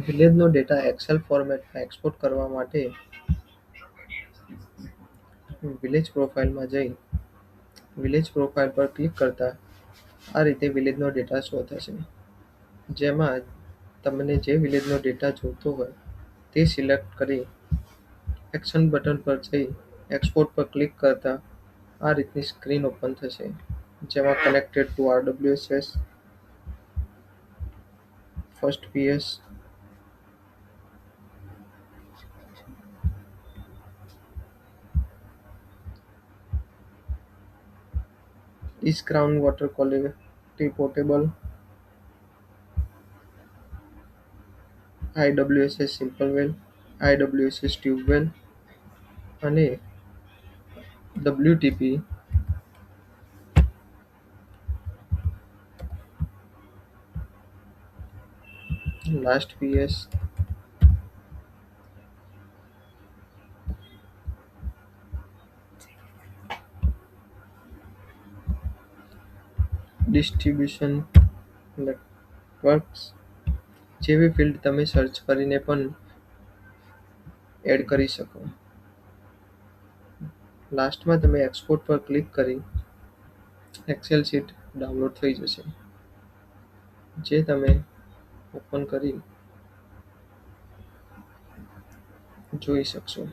વિલેજનો data Excel ફોર્મેટમાં export કરવા માટે વિલેજ પ્રોફાઇલમાં જઈ વિલેજ પ્રોફાઇલ પર ક્લિક કરતા આ રીતે વિલેજનો ડેટા શો થશે, જેમાં તમને જે વિલેજનો ડેટા જોઈતો હોય તે સિલેક્ટ કરી એક્શન બટન પર જઈ એક્સપોર્ટ પર ક્લિક કરતા આ રીતની સ્ક્રીન ઓપન થશે, જેમાં connected two RWSS, first PS, East Ground Water Quality Portable, IWSS Simple Well, IWSS Tube Well અને WTP last PS, distribution networks જેવી ફિલ્ડ તમે સર્ચ કરીને પણ એડ કરી શકો. લાસ્ટમાં તમે એક્સપોર્ટ પર ક્લિક કરી એક્સેલ શીટ ડાઉનલોડ થઈ જશે, જે તમે ઓપન કરી જોઈ શકશો.